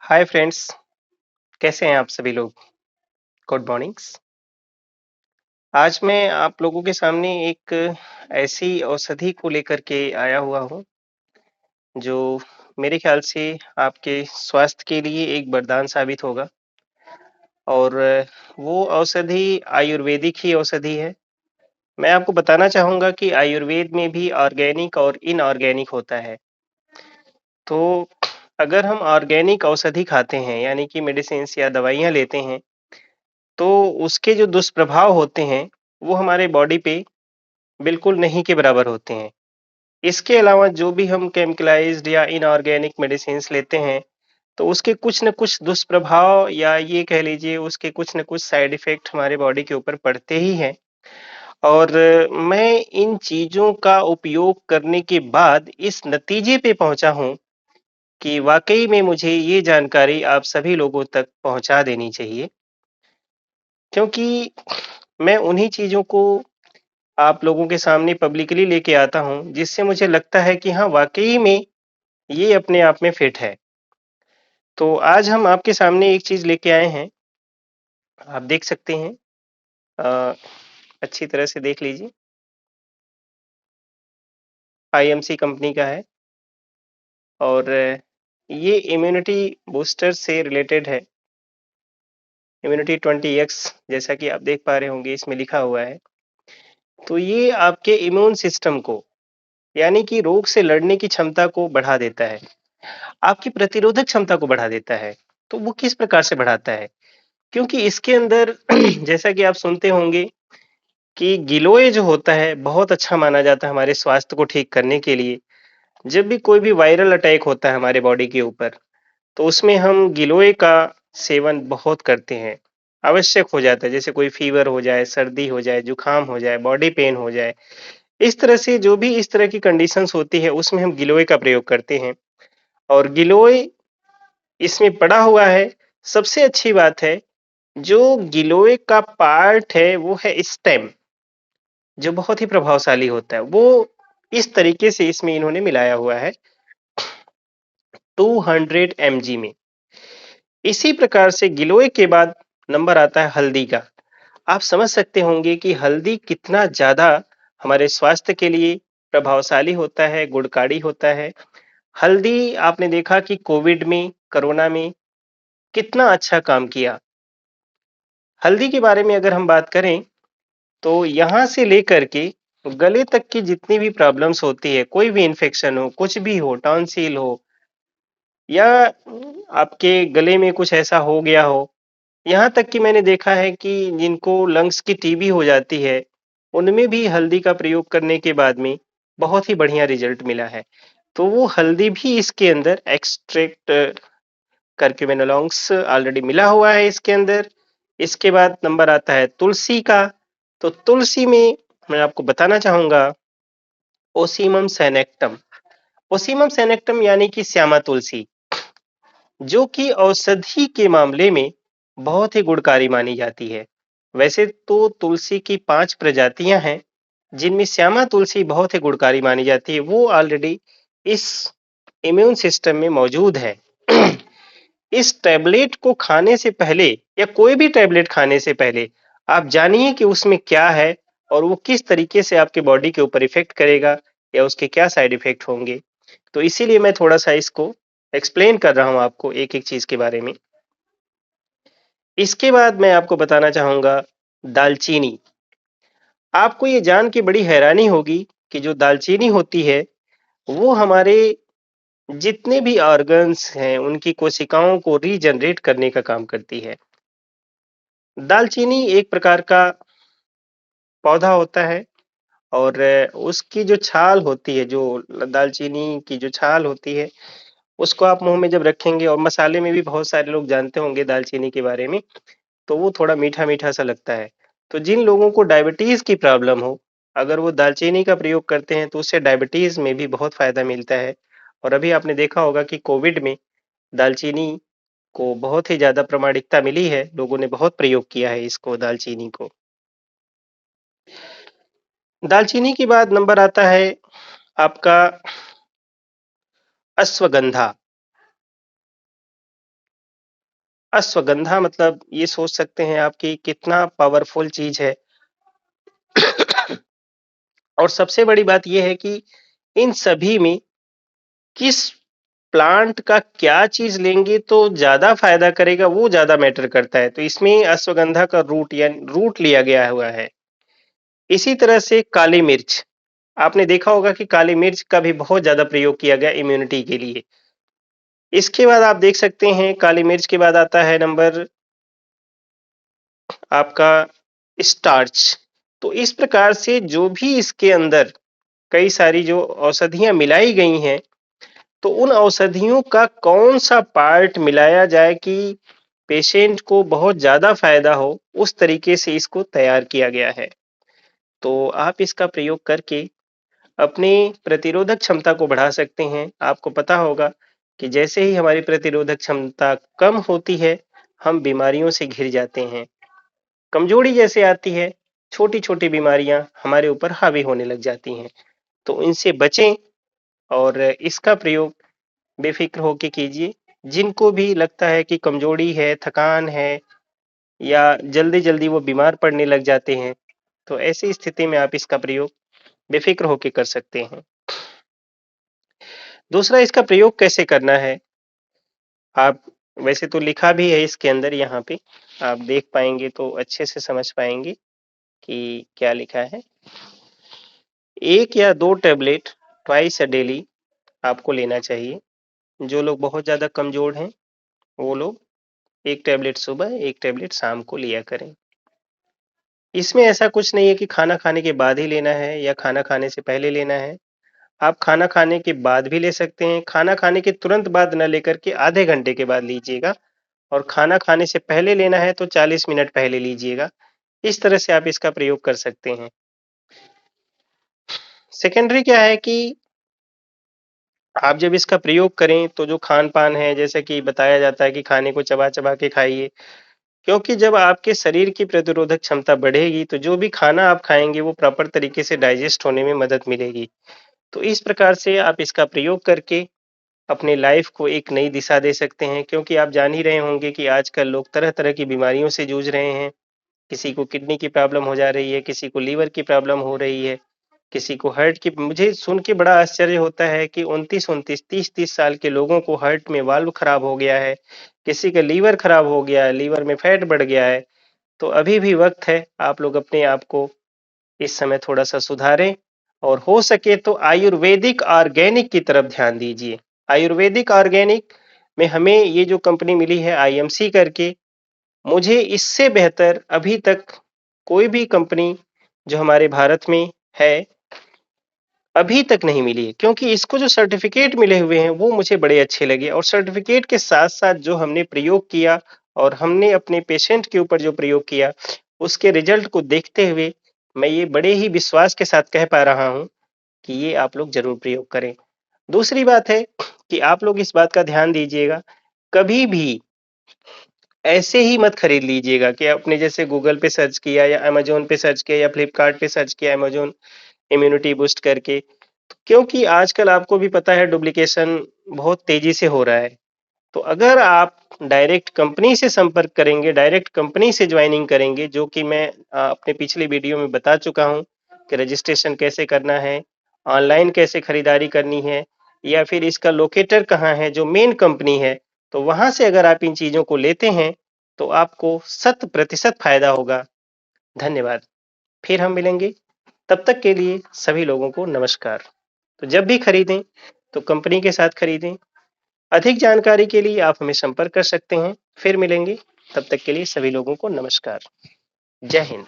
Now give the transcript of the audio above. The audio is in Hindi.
हाय फ्रेंड्स, कैसे हैं आप सभी लोग? Good mornings. आज मैं आप लोगों के सामने एक ऐसी औषधि को लेकर के आया हुआ हूँ, जो मेरे ख्याल से आपके स्वास्थ्य के लिए एक वरदान साबित होगा और वो औषधि आयुर्वेदिक ही औषधि है। मैं आपको बताना चाहूँगा कि आयुर्वेद में भी ऑर्गेनिक और इनऑर्गेनिक होता है। तो अगर हम ऑर्गेनिक औषधि खाते हैं, यानी कि मेडिसिन्स या दवाइयाँ लेते हैं, तो उसके जो दुष्प्रभाव होते हैं, वो हमारे बॉडी पे बिल्कुल नहीं के बराबर होते हैं। इसके अलावा जो भी हम केमिकलाइज़्ड या इनऑर्गेनिक मेडिसिन्स लेते हैं, तो उसके कुछ न कुछ दुष्प्रभाव या ये कह लीजिए उसके कुछ न कुछ साइड इफ़ेक्ट हमारे बॉडी के ऊपर पड़ते ही हैं। और मैं इन चीज़ों का उपयोग करने के बाद इस नतीजे पे पहुँचा हूँ कि वाक़ई में मुझे ये जानकारी आप सभी लोगों तक पहुँचा देनी चाहिए। क्योंकि मैं उन्हीं चीज़ों को आप लोगों के सामने पब्लिकली लेके आता हूँ, जिससे मुझे लगता है कि हाँ, वाक़ई में ये अपने आप में फिट है। तो आज हम आपके सामने एक चीज़ लेके आए हैं, आप देख सकते हैं अ, अच्छी तरह से देख लीजिए, आईएमसी कंपनी का है और ये इम्यूनिटी बूस्टर से रिलेटेड है, इम्यूनिटी 20x जैसा कि आप देख पा रहे होंगे इसमें लिखा हुआ है। तो ये आपके इम्यून सिस्टम को, यानी कि रोग से लड़ने की क्षमता को बढ़ा देता है। आपकी प्रतिरोधक क्षमता को बढ़ा देता है। तो वो किस प्रकार से बढ़ाता है? क्योंकि इसके अंदर जैसा कि आप सुनते होंगे कि गिलोय जो होता है, बहुत अच्छा माना जाता है हमारे स्वास्थ्य को ठीक करने के लिए। जब भी कोई भी वायरल अटैक होता है हमारे बॉडी के ऊपर, तो उसमें हम गिलोय का सेवन बहुत करते हैं। आवश्यक हो जाता है, जैसे कोई फ़ीवर हो जाए, सर्दी हो जाए, जुकाम हो जाए, बॉडी पेन हो जाए। इस तरह से जो भी इस तरह की कंडीशंस होती है, उसमें हम गिलोय का प्रयोग करते हैं और गिलोय इसमें पड़ा हुआ है। सबसे अच्छी बात है, जो गिलोय का पार्ट है वो है स्टेम, जो बहुत ही प्रभावशाली होता है। वो इस तरीके से इसमें इन्होंने मिलाया हुआ है 200 mg में। इसी प्रकार से गिलोय के बाद नंबर आता है हल्दी का। आप समझ सकते होंगे कि हल्दी कितना ज़्यादा हमारे स्वास्थ्य के लिए प्रभावशाली होता है, गुणकारी होता है। हल्दी आपने देखा कि कोविड में, कोरोना में कितना अच्छा काम किया। हल्दी के बारे में अगर हम बात करें, तो यहाँ से लेकर के गले तक की जितनी भी प्रॉब्लम्स होती है, कोई भी इन्फेक्शन हो, कुछ भी हो, टॉन्सिल हो या आपके गले में कुछ ऐसा हो गया हो, यहाँ तक कि मैंने देखा है कि जिनको लंग्स की टीबी हो जाती है, उनमें भी हल्दी का प्रयोग करने के बाद में बहुत ही बढ़िया रिज़ल्ट मिला है। तो वो हल्दी भी इसके अंदर एक्सट्रैक्ट कर्क्यूमिनोलॉन्ग्स ऑलरेडी मिला हुआ है इसके अंदर। इसके बाद नंबर आता है तुलसी का। तो तुलसी में मैं आपको बताना चाहूँगा ओसिमम सैनेक्टम। ओसिमम सैनेक्टम यानी कि श्यामा तुलसी, जो कि औषधि के मामले में बहुत ही गुणकारी मानी जाती है। वैसे तो तुलसी की 5 प्रजातियाँ हैं, जिनमें श्यामा तुलसी बहुत ही गुणकारी मानी जाती है। वो ऑलरेडी इस इम्यून सिस्टम में मौजूद है। इस टैबलेट को खाने से पहले या कोई भी टैबलेट खाने से पहले आप जानिए कि उसमें क्या है और वो किस तरीके से आपके बॉडी के ऊपर इफ़ेक्ट करेगा या उसके क्या साइड इफ़ेक्ट होंगे। तो इसीलिए मैं थोड़ा-सा इसको एक्सप्लेन कर रहा हूँ आपको एक-एक चीज़ के बारे में। इसके बाद मैं आपको बताना चाहूँगा दालचीनी। आपको ये जान के बड़ी हैरानी होगी कि जो दालचीनी होती है, वो हमारे जितने भी ऑर्गन्स हैं, उनकी कोशिकाओं को रीजनरेट करने का काम करती है। दालचीनी एक प्रकार का पौधा होता है और उसकी जो छाल होती है, जो दालचीनी की जो छाल होती है, उसको आप मुँह में जब रखेंगे और मसाले में भी बहुत सारे लोग जानते होंगे दालचीनी के बारे में, तो वो थोड़ा मीठा-मीठा सा लगता है। तो जिन लोगों को डायबिटीज़ की प्रॉब्लम हो, अगर वो दालचीनी का प्रयोग करते हैं, तो उससे डायबिटीज़ में भी बहुत फ़ायदा मिलता है। और अभी आपने देखा होगा कि कोविड में दालचीनी को बहुत ही ज़्यादा प्रामाणिकता मिली है, लोगों ने बहुत प्रयोग किया है इसको दालचीनी को। दालचीनी के बाद नंबर आता है आपका अश्वगंधा। अश्वगंधा मतलब ये सोच सकते हैं आप कि कितना पावरफुल चीज है। और सबसे बड़ी बात ये है कि इन सभी में किस प्लांट का क्या चीज लेंगे तो ज्यादा फायदा करेगा वो ज्यादा मैटर करता है। तो इसमें अश्वगंधा का रूट या रूट लिया गया हुआ है। इसी तरह से काली मिर्च, आपने देखा होगा कि काली मिर्च का भी बहुत ज्यादा प्रयोग किया गया इम्यूनिटी के लिए। इसके बाद आप देख सकते हैं काली मिर्च के बाद आता है नंबर आपका स्टार्च। तो इस प्रकार से जो भी इसके अंदर कई सारी जो औषधियां मिलाई गई हैं, तो उन औषधियों का कौन सा पार्ट मिलाया जाए कि पेशेंट को बहुत ज्यादा फायदा हो, उस तरीके से इसको तैयार किया गया है। तो आप इसका प्रयोग करके अपनी प्रतिरोधक क्षमता को बढ़ा सकते हैं। आपको पता होगा कि जैसे ही हमारी प्रतिरोधक क्षमता कम होती है, हम बीमारियों से घिर जाते हैं। कमजोरी जैसे आती है, छोटी-छोटी बीमारियां हमारे ऊपर हावी होने लग जाती हैं। तो इनसे बचें और इसका प्रयोग बेफिक्र होके कीजिए। जिनको भी लगता है कि कमजोरी है, थकान है या जल्दी-जल्दी वो बीमार पड़ने लग जाते हैं, तो ऐसी स्थिति में आप इसका प्रयोग बेफिक्र होके कर सकते हैं। दूसरा, इसका प्रयोग कैसे करना है? आप वैसे तो लिखा भी है इसके अंदर, यहाँ पे आप देख पाएंगे तो अच्छे से समझ पाएंगे कि क्या लिखा है। 1 या 2 टैबलेट ट्वाइस अ डेली आपको लेना चाहिए। जो लोग बहुत ज्यादा कमजोर हैं, वो लोग 1 टैबलेट सुबह, 1 टैबलेट शाम को लिया करें। इसमें ऐसा कुछ नहीं है कि खाना खाने के बाद ही लेना है या खाना खाने से पहले लेना है। आप खाना खाने के बाद भी ले सकते हैं। खाना खाने के तुरंत बाद न लेकर के आधे घंटे के बाद लीजिएगा, और खाना खाने से पहले लेना है तो 40 मिनट पहले लीजिएगा। इस तरह से आप इसका प्रयोग कर सकते हैं। सेकेंडरी क्या है कि आप जब इसका प्रयोग करें तो जो खान-पान है, जैसे कि बताया जाता है कि खाने को चबा-चबा के खाइए, क्योंकि जब आपके शरीर की प्रतिरोधक क्षमता बढ़ेगी, तो जो भी खाना आप खाएँगे वो प्रॉपर तरीके से डाइजेस्ट होने में मदद मिलेगी। तो इस प्रकार से आप इसका प्रयोग करके अपने लाइफ को एक नई दिशा दे सकते हैं, क्योंकि आप जान ही रहे होंगे कि आजकल लोग तरह-तरह की बीमारियों से जूझ रहे हैं। किसी को किडनी की प्रॉब्लम हो जा रही है, किसी को लीवर की प्रॉब्लम हो रही है, किसी को हार्ट की। मुझे सुन के बड़ा आश्चर्य होता है कि 29-29, 30-30 साल के लोगों को हार्ट में वाल्व खराब हो गया है, किसी का लीवर खराब हो गया है, लीवर में फैट बढ़ गया है। तो अभी भी वक्त है, आप लोग अपने आप को इस समय थोड़ा-सा सुधारें और हो सके तो आयुर्वेदिक ऑर्गेनिक की तरफ ध्यान दीजिए। आयुर्वेदिक ऑर्गेनिक में हमें ये जो कंपनी मिली है आईएमसी करके, मुझे इससे बेहतर अभी तक कोई भी कंपनी जो हमारे भारत में है, अभी तक नहीं मिली है। क्योंकि इसको जो सर्टिफिकेट मिले हुए हैं वो मुझे बड़े अच्छे लगे, और सर्टिफिकेट के साथ-साथ जो हमने प्रयोग किया और हमने अपने पेशेंट के ऊपर जो प्रयोग किया, उसके रिजल्ट को देखते हुए मैं ये बड़े ही विश्वास के साथ कह पा रहा हूँ कि ये आप लोग ज़रूर प्रयोग करें। दूसरी बात है कि आप लोग इस बात का ध्यान दीजिएगा, कभी भी ऐसे ही मत खरीद लीजिएगा कि आपने जैसे गूगल पे सर्च किया या अमेज़न पे सर्च किया या फ्लिपकार्ट पे सर्च किया अमेज़न इम्यूनिटी बूस्ट करके। क्योंकि आजकल आपको भी पता है डुप्लीकेशन बहुत तेज़ी से हो रहा है। तो अगर आप डायरेक्ट कंपनी से संपर्क करेंगे, डायरेक्ट कंपनी से जॉइनिंग करेंगे, जो कि मैं अपने पिछले वीडियो में बता चुका हूँ कि रजिस्ट्रेशन कैसे करना है, ऑनलाइन कैसे खरीदारी करनी है, या फिर इसका लोकेटर कहाँ है, जो मेन कंपनी है, तो वहाँ से अगर आप इन चीज़ों को लेते हैं, तो आपको 100% फ़ायदा होगा। धन्यवाद। फिर हम मिलेंगे, तब तक के लिए सभी लोगों को नमस्कार। तो जब भी खरीदें, तो कंपनी के साथ खरीदें। अधिक जानकारी के लिए आप हमें संपर्क कर सकते हैं। फिर मिलेंगे, तब तक के लिए सभी लोगों को नमस्कार। जय हिंद।